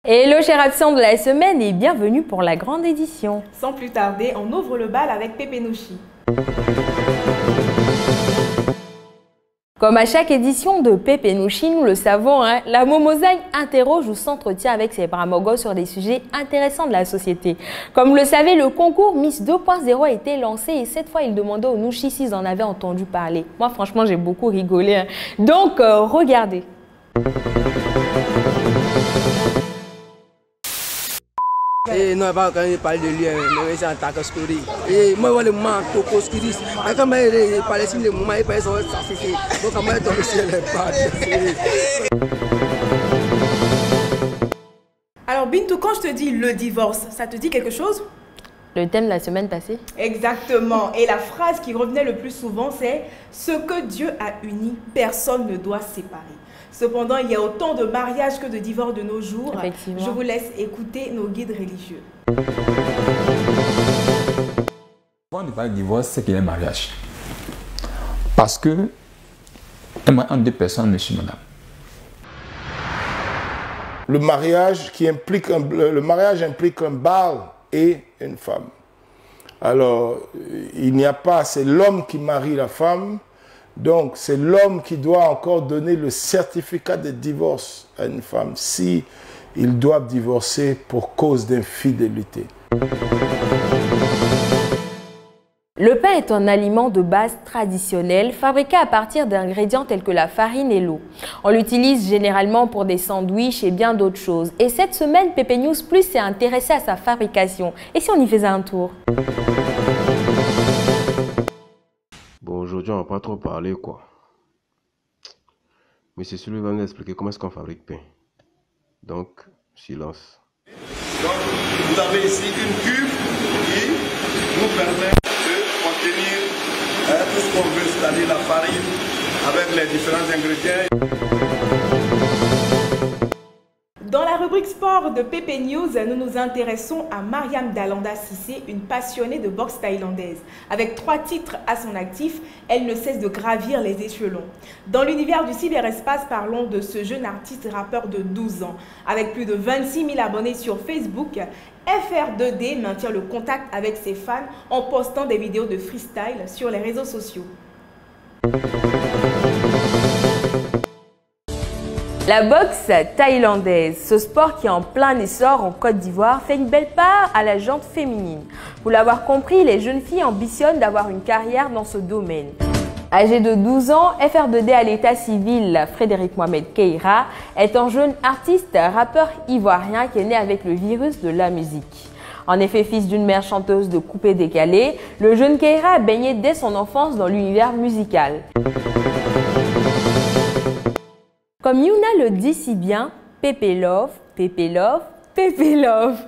Hello chers absents de la semaine et bienvenue pour la grande édition. Sans plus tarder, on ouvre le bal avec Pépé Nouchi. Comme à chaque édition de Pépé Nouchi, nous le savons, la Momozaï interroge ou s'entretient avec ses bramogos sur des sujets intéressants de la société. Comme vous le savez, le concours Miss 2.0 a été lancé et cette fois, il demandait aux Nouchi s'ils en avaient entendu parler. Moi, franchement, j'ai beaucoup rigolé. Donc, regardez. Et nous avons parlé de lien, mais c'est un tas de story. Et moi, le moment où je suis quand je parle de le moment où je suis donc, comment est-ce que c'est le Alors, Bintou, quand je te dis le divorce, ça te dit quelque chose? Le thème de la semaine passée. Exactement. Et la phrase qui revenait le plus souvent, c'est « Ce que Dieu a uni, personne ne doit séparer ». Cependant, il y a autant de mariages que de divorces de nos jours. Je vous laisse écouter nos guides religieux. Quand on parle de divorce, c'est qu'il y a un mariage. Parce que un deux personnes ne sont madame. Le mariage implique un mâle et une femme. Alors, il n'y a pas, c'est l'homme qui marie la femme. Donc, c'est l'homme qui doit encore donner le certificat de divorce à une femme si ils doivent divorcer pour cause d'infidélité. Le pain est un aliment de base traditionnel fabriqué à partir d'ingrédients tels que la farine et l'eau. On l'utilise généralement pour des sandwichs et bien d'autres choses. Et cette semaine, Pépé News Plus s'est intéressé à sa fabrication. Et si on y faisait un tour? Bon, aujourd'hui, on va pas trop parler, quoi. Mais c'est celui qui va nous expliquer comment est-ce qu'on fabrique pain. Donc, silence. Donc, vous avez ici une cuve qui nous permet de contenir tout ce qu'on veut, c'est-à-dire la farine avec les différents ingrédients. Dans la rubrique sport de Pépé News, nous nous intéressons à Mariam Dalanda Cissé, une passionnée de boxe thaïlandaise. Avec 3 titres à son actif, elle ne cesse de gravir les échelons. Dans l'univers du cyberespace, parlons de ce jeune artiste rappeur de 12 ans. Avec plus de 26 000 abonnés sur Facebook, FR2D maintient le contact avec ses fans en postant des vidéos de freestyle sur les réseaux sociaux. La boxe thaïlandaise, ce sport qui est en plein essor en Côte d'Ivoire, fait une belle part à la gente féminine. Pour l'avoir compris, les jeunes filles ambitionnent d'avoir une carrière dans ce domaine. Âgé de 12 ans, FR2D à l'état civil, Frédéric Mohamed Keïra, est un jeune artiste, rappeur ivoirien qui est né avec le virus de la musique. En effet, fils d'une mère chanteuse de coupé décalé, le jeune Keïra a baigné dès son enfance dans l'univers musical. Comme Yuna le dit si bien, Pépé Love, Pépé Love, Pépé Love.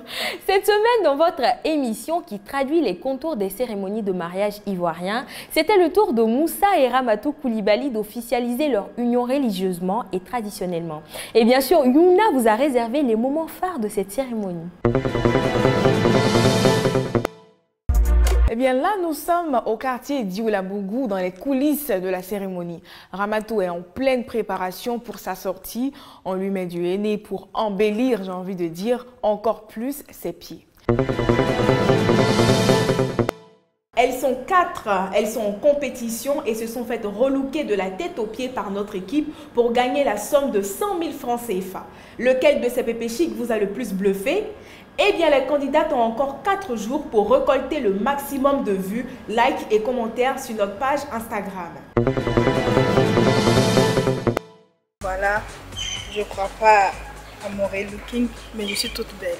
Cette semaine, dans votre émission qui traduit les contours des cérémonies de mariage ivoiriens, c'était le tour de Moussa et Ramatou Koulibaly d'officialiser leur union religieusement et traditionnellement. Et bien sûr, Yuna vous a réservé les moments phares de cette cérémonie. Eh bien là, nous sommes au quartier d'Ioulabougou dans les coulisses de la cérémonie. Ramatou est en pleine préparation pour sa sortie. On lui met du henné pour embellir, j'ai envie de dire, encore plus ses pieds. Elles sont 4, elles sont en compétition et se sont faites relooker de la tête aux pieds par notre équipe pour gagner la somme de 100 000 francs CFA. Lequel de ces pépés chics vous a le plus bluffé? Eh bien, les candidates ont encore 4 jours pour récolter le maximum de vues, likes et commentaires sur notre page Instagram. Voilà, je crois pas à mon relooking, mais je suis toute belle.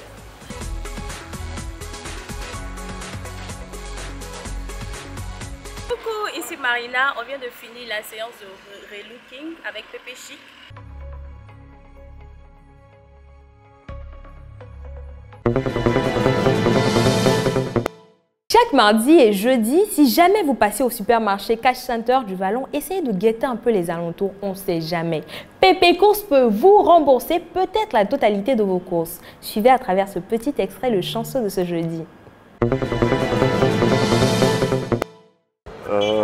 Coucou, ici Marina, on vient de finir la séance de relooking avec Pépé Chic. Chaque mardi et jeudi, si jamais vous passez au supermarché Cash Center du Vallon, essayez de guetter un peu les alentours, on ne sait jamais. Pépé Course peut vous rembourser peut-être la totalité de vos courses. Suivez à travers ce petit extrait le chanson de ce jeudi.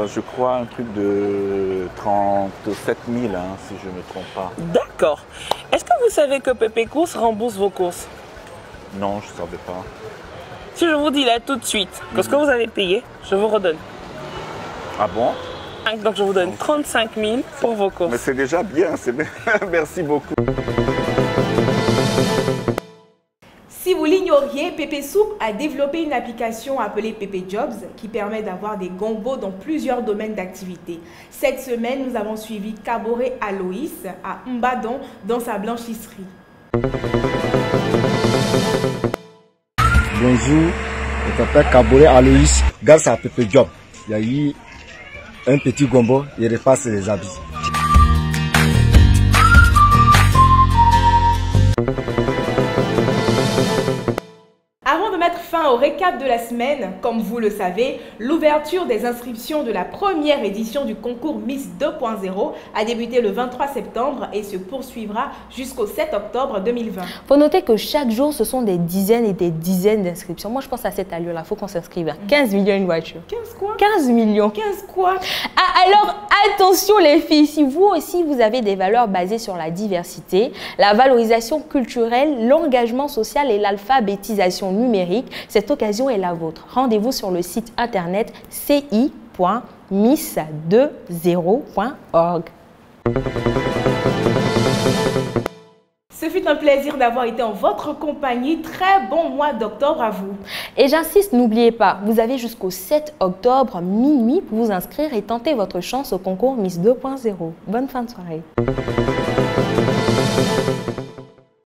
Je crois un truc de 37 000, si je ne me trompe pas. D'accord. Est-ce que vous savez que Pépé Course rembourse vos courses? Non, je ne savais pas. Si je vous dis là tout de suite que ce que vous avez payé, je vous redonne. Ah bon? Donc je vous donne 35 000 pour vos courses. Mais c'est déjà bien, c'est bien. Merci beaucoup. Si vous l'ignoriez, Pépé Soupe a développé une application appelée Pépé Jobs qui permet d'avoir des gombos dans plusieurs domaines d'activité. Cette semaine, nous avons suivi Kaboré Aloïs à Mbadon dans sa blanchisserie. Bonjour, je m'appelle Kaboré Aloïs. Grâce à Pépé Job, il y a eu un petit gombo, il repasse les habits. Avant de mettre fin au récap de la semaine, comme vous le savez, l'ouverture des inscriptions de la première édition du concours Miss 2.0 a débuté le 23 septembre et se poursuivra jusqu'au 7 octobre 2020. Faut noter que chaque jour, ce sont des dizaines et des dizaines d'inscriptions. Moi, je pense à cette allure-là, il faut qu'on s'inscrive. 15 millions une voiture. 15 quoi? 15 millions. 15 quoi? Ah, alors, attention les filles, si vous aussi, vous avez des valeurs basées sur la diversité, la valorisation culturelle, l'engagement social et l'alphabétisation numérique, cette occasion est la vôtre. Rendez-vous sur le site internet ci.miss20.org. Ce fut un plaisir d'avoir été en votre compagnie. Très bon mois d'octobre à vous. Et j'insiste, n'oubliez pas, vous avez jusqu'au 7 octobre minuit pour vous inscrire et tenter votre chance au concours Miss 2.0. Bonne fin de soirée.